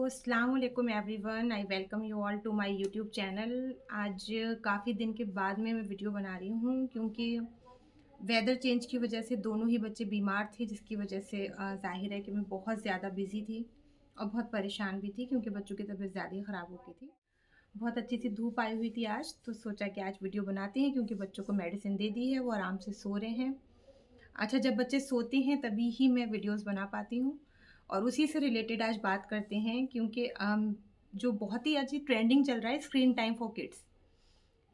अस्सलाम वालेकुम everyone, I welcome you all to my YouTube channel. आज काफ़ी दिन के बाद में मैं वीडियो बना रही हूँ क्योंकि वेदर चेंज की वजह से दोनों ही बच्चे बीमार थे, जिसकी वजह से ज़ाहिर है कि मैं बहुत ज़्यादा बिज़ी थी और बहुत परेशान भी थी क्योंकि बच्चों की तबीयत ज़्यादा ही ख़राब हो गई थी। बहुत अच्छी सी धूप आई हुई थी आज, तो सोचा कि आज वीडियो बनाते हैं क्योंकि बच्चों को मेडिसिन दे दी है, वो आराम से सो रहे हैं। अच्छा, जब बच्चे सोते हैं तभी ही मैं वीडियोस बना पाती हूँ और उसी से रिलेटेड आज बात करते हैं क्योंकि जो बहुत ही आज ट्रेंडिंग चल रहा है स्क्रीन टाइम फॉर किड्स।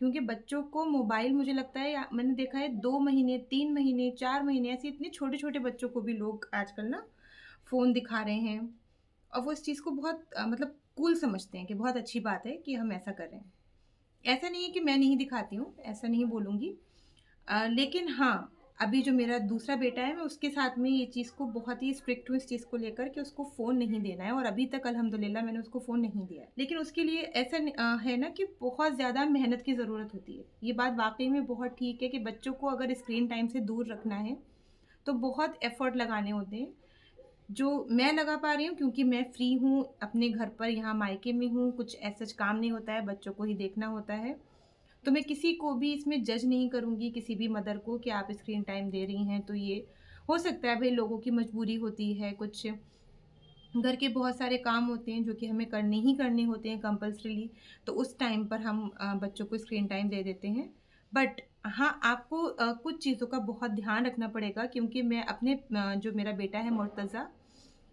क्योंकि बच्चों को मोबाइल, मुझे लगता है मैंने देखा है 2 महीने, 3 महीने, 4 महीने, ऐसे इतने छोटे-छोटे बच्चों को भी लोग आजकल ना फ़ोन दिखा रहे हैं और वो इस चीज़ को बहुत मतलब कूल समझते हैं कि बहुत अच्छी बात है कि हम ऐसा कर रहे हैं। ऐसा नहीं है कि मैं नहीं दिखाती हूँ, ऐसा नहीं बोलूँगी। लेकिन हाँ, अभी जो मेरा दूसरा बेटा है, मैं उसके साथ में ये चीज़ को बहुत ही स्ट्रिक्ट हूँ इस चीज़ को लेकर कि उसको फ़ोन नहीं देना है और अभी तक अल्हम्दुलिल्लाह मैंने उसको फ़ोन नहीं दिया है। लेकिन उसके लिए ऐसा है ना कि बहुत ज़्यादा मेहनत की ज़रूरत होती है। ये बात वाक़ई में बहुत ठीक है कि बच्चों को अगर स्क्रीन टाइम से दूर रखना है, तो बहुत एफ़र्ट लगाने होते हैं, जो मैं लगा पा रही हूँ क्योंकि मैं फ्री हूँ, अपने घर पर यहाँ मायके में हूँ, कुछ ऐसा काम नहीं होता है, बच्चों को ही देखना होता है। तो मैं किसी को भी इसमें जज नहीं करूँगी, किसी भी मदर को, कि आप स्क्रीन टाइम दे रही हैं तो ये हो सकता है भई लोगों की मजबूरी होती है, कुछ घर के बहुत सारे काम होते हैं जो कि हमें करने ही करने होते हैं कंपल्सरीली, तो उस टाइम पर हम बच्चों को स्क्रीन टाइम दे देते हैं। बट हाँ, आपको कुछ चीज़ों का बहुत ध्यान रखना पड़ेगा क्योंकि मैं अपने जो मेरा बेटा है मुर्तज़ा,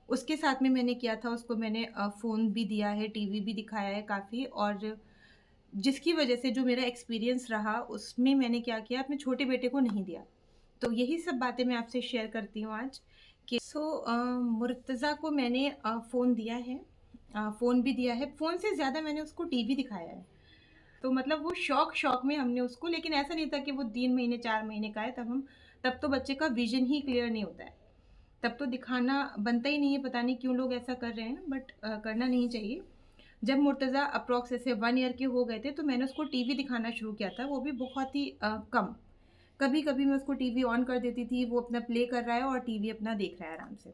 उसके साथ में मैंने किया था, उसको मैंने फ़ोन भी दिया है, टीवी भी दिखाया है काफ़ी, और जिसकी वजह से जो मेरा एक्सपीरियंस रहा उसमें मैंने क्या किया, अपने छोटे बेटे को नहीं दिया। तो यही सब बातें मैं आपसे शेयर करती हूँ आज कि मुर्तज़ा को मैंने फ़ोन दिया है, फ़ोन भी दिया है, फ़ोन से ज़्यादा मैंने उसको टीवी दिखाया है। तो मतलब वो शौक-शौक में हमने उसको, लेकिन ऐसा नहीं था कि वो 3 महीने 4 महीने का है तब तो बच्चे का विज़न ही क्लियर नहीं होता है। तब तो दिखाना बनता ही नहीं है, पता नहीं क्यों लोग ऐसा कर रहे हैं, बट करना नहीं चाहिए। जब मुर्तज़ा अप्रॉक्स ऐसे 1 ईयर के हो गए थे, तो मैंने उसको टीवी दिखाना शुरू किया था, वो भी बहुत ही कम। कभी-कभी मैं उसको टीवी ऑन कर देती थी, वो अपना प्ले कर रहा है और टीवी अपना देख रहा है आराम से।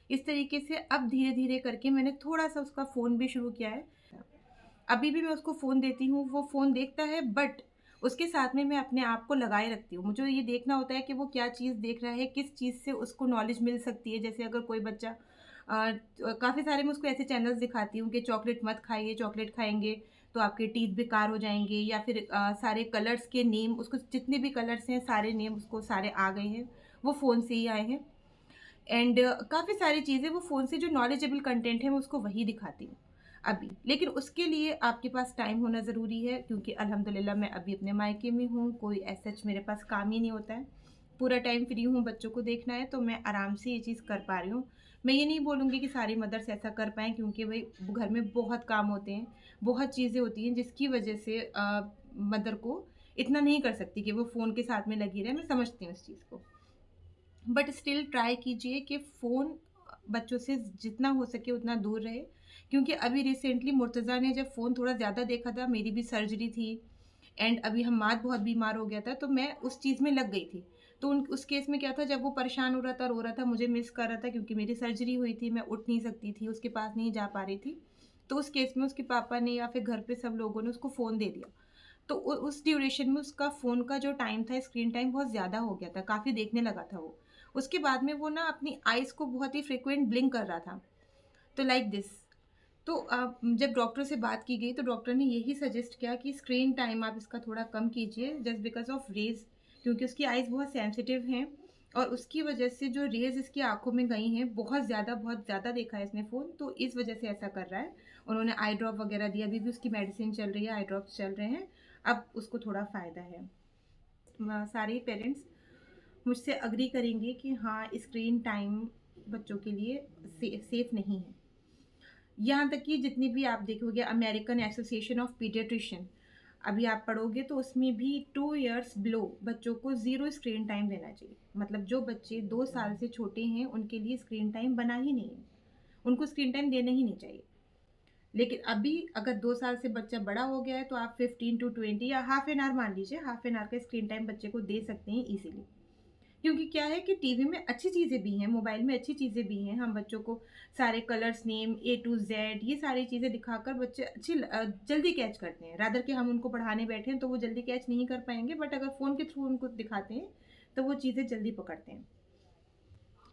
इस तरीके से अब धीरे-धीरे करके मैंने थोड़ा-सा उसका फ़ोन भी शुरू किया है। अभी भी मैं उसको फ़ोन देती हूँ, वो फ़ोन देखता है, बट उसके साथ में मैं अपने आप को लगाए रखती हूँ। मुझे ये देखना होता है कि वो क्या चीज़ देख रहा है, किस चीज़ से उसको नॉलेज मिल सकती है। जैसे अगर कोई बच्चा काफ़ी सारे मैं उसको ऐसे चैनल्स दिखाती हूँ कि चॉकलेट मत खाइए, चॉकलेट खाएँगे तो आपके टीथ बेकार हो जाएँगे, या फिर सारे कलर्स के नेम, उसको जितने भी कलर्स हैं सारे नेम उसको सारे आ गए हैं, वो फ़ोन से ही आए हैं। एंड काफ़ी सारी चीज़ें वो फ़ोन से जो नॉलेजेबल कंटेंट है मैं उसको वही दिखाती हूँ अभी। लेकिन उसके लिए आपके पास टाइम होना ज़रूरी है क्योंकि अल्हम्दुलिल्लाह मैं अभी अपने मायके में हूँ, कोई एज़ सच मेरे पास काम ही नहीं होता है। पूरा टाइम फ्री हूँ, बच्चों को देखना है तो मैं आराम से ये चीज़ कर पा रही हूँ। मैं ये नहीं बोलूँगी कि सारी मदर्स ऐसा कर पाएँ क्योंकि भई घर में बहुत काम होते हैं, बहुत चीज़ें होती हैं जिसकी वजह से मदर को इतना नहीं कर सकती कि वो फ़ोन के साथ में लगी रहे, मैं समझती हूँ इस चीज़ को। बट स्टिल ट्राई कीजिए कि फ़ोन बच्चों से जितना हो सके उतना दूर रहे, क्योंकि अभी रिसेंटली मुर्तज़ा ने जब फ़ोन थोड़ा ज़्यादा देखा था, मेरी भी सर्जरी थी एंड अभी हम्माद बहुत बीमार हो गया था, तो मैं उस चीज़ में लग गई थी। तो उस केस में क्या था, जब वो परेशान हो रहा था, रो रहा था, मुझे मिस कर रहा था क्योंकि मेरी सर्जरी हुई थी, मैं उठ नहीं सकती थी, उसके पास नहीं जा पा रही थी। तो उस केस में उसके पापा ने या फिर घर पे सब लोगों ने उसको फ़ोन दे दिया। तो उस ड्यूरेशन में उसका फ़ोन का जो टाइम था, स्क्रीन टाइम बहुत ज़्यादा हो गया था, काफ़ी देखने लगा था वो। उसके बाद में वो ना अपनी आइज़ को बहुत ही फ्रीक्वेंट ब्लिंक कर रहा था, तो लाइक दिस। तो जब डॉक्टर से बात की गई तो डॉक्टर ने यही सजेस्ट किया कि स्क्रीन टाइम आप इसका थोड़ा कम कीजिए, जस्ट बिकॉज़ ऑफ रेज़, क्योंकि उसकी आइज़ बहुत सेंसिटिव हैं और उसकी वजह से जो रेज़ इसकी आँखों में गई हैं, बहुत ज़्यादा देखा है इसने फ़ोन, तो इस वजह से ऐसा कर रहा है। उन्होंने आई ड्रॉप वगैरह दी, अभी भी उसकी मेडिसिन चल रही है, आई ड्रॉप्स चल रहे हैं, अब उसको थोड़ा फ़ायदा है। सारे पेरेंट्स मुझसे एग्री करेंगे कि हाँ, स्क्रीन टाइम बच्चों के लिए सेफ़ नहीं है। यहाँ तक कि जितनी भी आप देखोगे अमेरिकन एसोसिएशन ऑफ पीडियाट्रिशियन, अभी आप पढ़ोगे तो उसमें भी 2 इयर्स बिलो बच्चों को 0 स्क्रीन टाइम देना चाहिए। मतलब जो बच्चे 2 साल से छोटे हैं उनके लिए स्क्रीन टाइम बना ही नहीं है। उनको स्क्रीन टाइम देना ही नहीं चाहिए। लेकिन अभी अगर 2 साल से बच्चा बड़ा हो गया है तो आप 15 टू 20 या हाफ एन आवर मान लीजिए, हाफ एन आवर का स्क्रीन टाइम बच्चे को दे सकते हैं ईज़िली। क्योंकि क्या है कि टीवी में अच्छी चीज़ें भी हैं, मोबाइल में अच्छी चीज़ें भी हैं। हम बच्चों को सारे colours name A to Z ये सारी चीज़ें दिखाकर बच्चे जल्दी कैच करते हैं। रादर कि हम उनको पढ़ाने बैठे हैं तो वो जल्दी कैच नहीं कर पाएँगे, बट अगर फ़ोन के थ्रू उनको दिखाते हैं तो वो चीज़ें जल्दी पकड़ते हैं।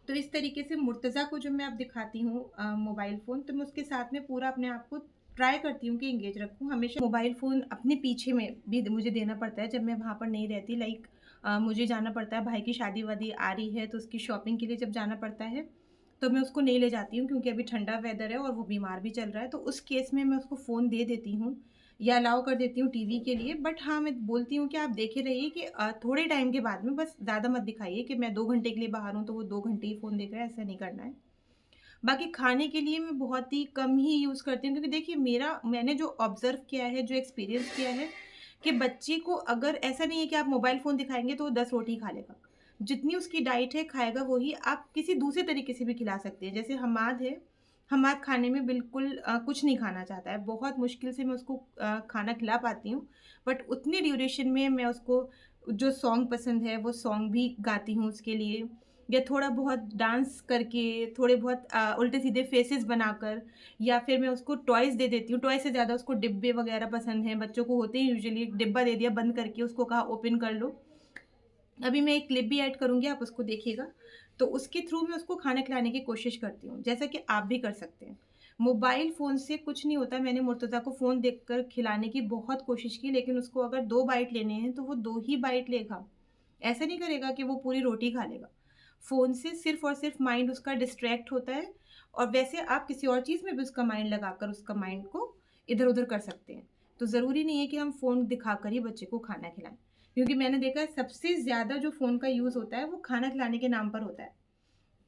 तो इस तरीके से मुर्तज़ा को जो मैं अब दिखाती हूँ मोबाइल फ़ोन, तो मैं उसके साथ में पूरा अपने आप को ट्राई करती हूँ कि एंगेज रखूँ। हमेशा मोबाइल फ़ोन अपने पीछे में भी मुझे देना पड़ता है जब मैं वहाँ पर नहीं रहती। लाइक मुझे जाना पड़ता है, भाई की शादी-वादी आ रही है तो उसकी शॉपिंग के लिए जब जाना पड़ता है, तो मैं उसको नहीं ले जाती हूँ क्योंकि अभी ठंडा वेदर है और वो बीमार भी चल रहा है। तो उस केस में मैं उसको फ़ोन दे देती हूँ या अलाउ कर देती हूँ टीवी के लिए। बट हाँ, मैं बोलती हूँ कि आप देखे रहिए कि थोड़े टाइम के बाद में, बस ज़्यादा मत दिखाइए कि मैं 2 घंटे के लिए बाहर हूँ तो वो 2 घंटे ही फ़ोन देख रहा है, ऐसा नहीं करना है। बाकी खाने के लिए मैं बहुत ही कम ही यूज़ करती हूँ क्योंकि देखिए मैंने जो ऑब्ज़र्व किया है, जो एक्सपीरियंस किया है कि बच्चे को अगर ऐसा नहीं है कि आप मोबाइल फ़ोन दिखाएँगे तो वो 10 रोटी खा लेगा। जितनी उसकी डाइट है खाएगा वही, आप किसी दूसरे तरीके से भी खिला सकते हैं। जैसे हमाद है, हमाद खाने में बिल्कुल कुछ नहीं खाना चाहता है। बहुत मुश्किल से मैं उसको खाना खिला पाती हूँ, बट उतनी ड्यूरेशन में मैं उसको जो सॉन्ग पसंद है वो सॉन्ग भी गाती हूँ उसके लिए, या थोड़ा बहुत डांस करके, थोड़े बहुत उल्टे-सीधे फेसेस बनाकर, या फिर मैं उसको टॉयज़ दे देती हूँ। टॉय से ज़्यादा उसको डिब्बे वगैरह पसंद हैं, बच्चों को होते हैं यूजुअली। डिब्बा दे दिया बंद करके, उसको कहा ओपन कर लो। अभी मैं एक क्लिप भी ऐड करूँगी, आप उसको देखिएगा। तो उसके थ्रू मैं उसको खाना खिलाने की कोशिश करती हूँ, जैसा कि आप भी कर सकते हैं। मोबाइल फ़ोन से कुछ नहीं होता। मैंने मुर्तज़ा को फ़ोन देखकर खिलाने की बहुत कोशिश की, लेकिन उसको अगर 2 बाइट लेने हैं, तो वो 2 ही बाइट लेगा। ऐसा नहीं करेगा कि वो पूरी रोटी खा लेगा। फ़ोन से सिर्फ़ और सिर्फ़ माइंड उसका डिस्ट्रैक्ट होता है, और वैसे आप किसी और चीज़ में भी उसका माइंड लगाकर उसका माइंड को इधर-उधर कर सकते हैं। तो ज़रूरी नहीं है कि हम फ़ोन दिखाकर ही बच्चे को खाना खिलाएँ। क्योंकि मैंने देखा है सबसे ज़्यादा जो फ़ोन का यूज़ होता है वो खाना खिलाने के नाम पर होता है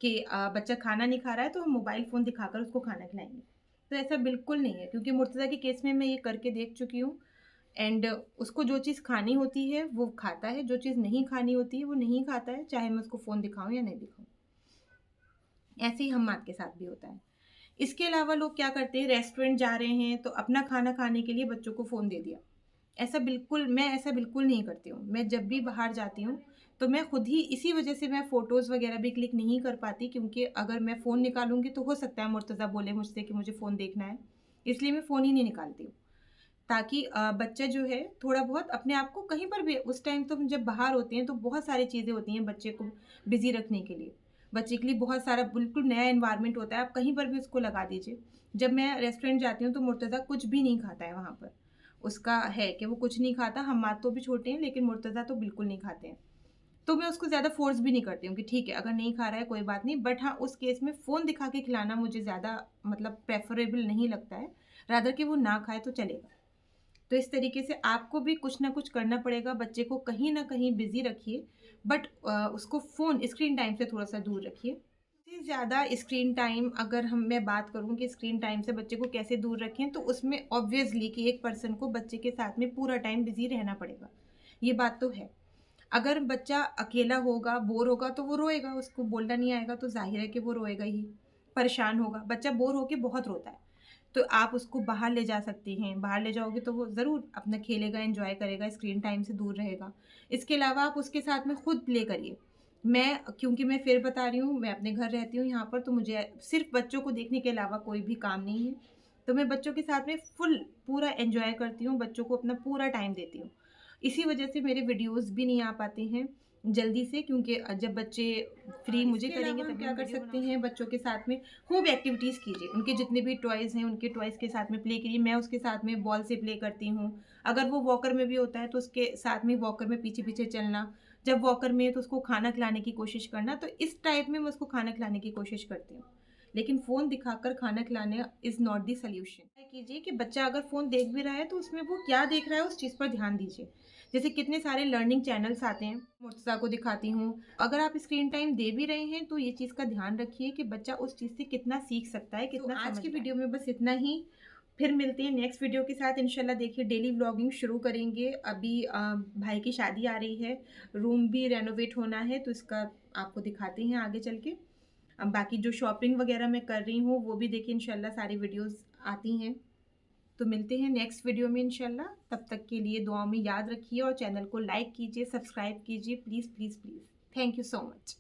कि बच्चा खाना नहीं खा रहा है तो हम मोबाइल फ़ोन दिखाकर उसको खाना खिलाएँगे। तो ऐसा बिल्कुल नहीं है, क्योंकि मुर्तज़ा के केस में मैं ये करके देख चुकी हूँ। एंड उसको जो चीज़ खानी होती है वो खाता है, जो चीज़ नहीं खानी होती है वो नहीं खाता है, चाहे मैं उसको फ़ोन दिखाऊँ या नहीं दिखाऊँ। ऐसे ही हम्माद के साथ भी होता है। इसके अलावा लोग क्या करते हैं, रेस्टोरेंट जा रहे हैं तो अपना खाना खाने के लिए बच्चों को फ़ोन दे दिया। मैं ऐसा बिल्कुल नहीं करती हूँ। मैं जब भी बाहर जाती हूँ, तो मैं खुद ही, इसी वज़ह से मैं फ़ोटोज़ वग़ैरह भी क्लिक नहीं कर पाती, क्योंकि अगर मैं फ़ोन निकालूँगी तो हो सकता है मुर्तज़ा बोले मुझसे कि मुझे फ़ोन देखना है। इसलिए मैं फ़ोन ही नहीं निकालती हूँ। ताकि बच्चा जो है थोड़ा बहुत अपने आप को कहीं पर भी, उस टाइम तो हम जब बाहर होते हैं तो बहुत सारी चीज़ें होती हैं बच्चे को बिज़ी रखने के लिए। बच्चे के लिए बहुत सारा बिल्कुल नया एनवायरनमेंट होता है, आप कहीं पर भी उसको लगा दीजिए। जब मैं रेस्टोरेंट जाती हूँ तो मुर्तज़ा कुछ भी नहीं खाता है वहाँ पर। उसका है कि वो कुछ नहीं खाता, हम्माद तो भी छोटे हैं लेकिन मुर्तज़ा तो बिल्कुल नहीं खाते हैं। तो मैं उसको ज़्यादा फ़ोर्स भी नहीं करती हूँ कि ठीक है, अगर नहीं खा रहा है कोई बात नहीं, बट हाँ, उस केस में फ़ोन दिखा के खिलाना मुझे ज़्यादा मतलब प्रेफ़रेबल नहीं लगता है। रादर कि वो ना खाए तो चलेगा। तो इस तरीके से आपको भी कुछ ना कुछ करना पड़ेगा, बच्चे को कहीं न कहीं बिज़ी रखिए, बट उसको फ़ोन स्क्रीन टाइम से थोड़ा-सा दूर रखिए। सबसे ज़्यादा स्क्रीन टाइम, अगर मैं बात करूँ कि स्क्रीन टाइम से बच्चे को कैसे दूर रखें, तो उसमें ऑब्वियसली कि एक पर्सन को बच्चे के साथ में पूरा टाइम बिज़ी रहना पड़ेगा। ये बात तो है। अगर बच्चा अकेला होगा, बोर होगा तो वो रोएगा, उसको बोलना नहीं आएगा तो ज़ाहिर है कि वो रोएगा ही, परेशान होगा। बच्चा बोर होके बहुत रोता है। तो आप उसको बाहर ले जा सकती हैं, बाहर ले जाओगे तो वो ज़रूर अपना खेलेगा, एन्जॉय करेगा, स्क्रीन टाइम से दूर रहेगा। इसके अलावा आप उसके साथ में खुद प्ले करिए। क्योंकि मैं फिर बता रही हूँ, मैं अपने घर रहती हूँ यहाँ पर, तो मुझे सिर्फ़ बच्चों को देखने के अलावा कोई भी काम नहीं है। तो मैं बच्चों के साथ में पूरा एन्जॉय करती हूँ, बच्चों को अपना पूरा टाइम देती हूँ। इसी वजह से मेरे वीडियोज़ भी नहीं आ पाते हैं जल्दी से, क्योंकि जब बच्चे फ्री मुझे करेंगे तब क्या कर सकते हैं, बच्चों के साथ में खूब एक्टिविटीज़ कीजिए। उनके जितने भी टॉयज़ हैं, उनके टॉयज़ के साथ में प्ले करिए। मैं उसके साथ में बॉल से प्ले करती हूँ। अगर वो वॉकर में भी होता है तो उसके साथ में वॉकर में पीछे-पीछे चलना। जब वॉकर में है तो उसको खाना खिलाने की कोशिश करना। तो इस टाइप में मैं उसको खाना खिलाने की कोशिश करती हूँ। लेकिन फ़ोन दिखाकर खाना खिलाना इज़ नॉट द सॉल्यूशन। क्या कीजिए कि बच्चा अगर फ़ोन देख भी रहा है तो उसमें वो क्या देख रहा है उस चीज़ पर ध्यान दीजिए। जैसे कितने सारे लर्निंग चैनल्स आते हैं, मुर्तज़ा को दिखाती हूँ। अगर आप स्क्रीन टाइम दे भी रहे हैं तो ये चीज़ का ध्यान रखिए कि बच्चा उस चीज़ से कितना सीख सकता है, कितना समझ रहा है। आज की वीडियो में बस इतना ही। फिर मिलते हैं नेक्स्ट वीडियो के साथ इंशाल्लाह। देखिए डेली व्लॉगिंग शुरू करेंगे। अभी भाई की शादी आ रही है, रूम भी रेनोवेट होना है तो इसका आपको दिखाते हैं आगे चल के। अब बाकी जो शॉपिंग वगैरह मैं कर रही हूँ वो भी देखिए इंशाल्लाह सारी वीडियोज़ आती हैं। तो मिलते हैं नेक्स्ट वीडियो में इंशाल्लाह। तब तक के लिए दुआओं में याद रखिए और चैनल को लाइक कीजिए, सब्सक्राइब कीजिए, please, please, please. Thank you so much.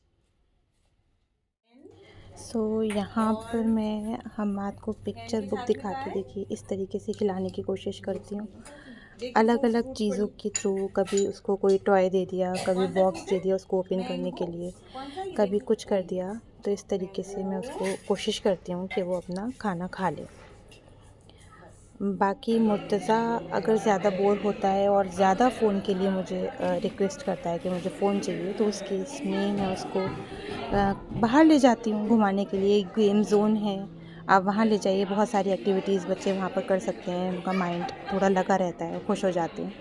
यहाँ पर मैं हम्माद को पिक्चर बुक दिखा के देखिए इस तरीके से खिलाने की कोशिश करती हूँ, अलग अलग चीज़ों के थ्रू। कभी उसको कोई टॉय दे दिया, कभी बॉक्स दे दिया उसको ओपन करने के लिए, कभी कुछ कर दिया। तो इस तरीके से मैं उसको कोशिश करती हूँ कि वो अपना खाना खा ले। बाकी मुर्तज़ा अगर ज़्यादा बोर होता है और ज़्यादा फ़ोन के लिए मुझे रिक्वेस्ट करता है कि मुझे फ़ोन चाहिए, तो उस केस में मैं उसको बाहर ले जाती हूँ घुमाने के लिए। एक गेम ज़ोन है, आप वहाँ ले जाइए, बहुत सारी एक्टिविटीज़ बच्चे वहाँ पर कर सकते हैं, उनका माइंड थोड़ा लगा रहता है, खुश हो जाते हैं।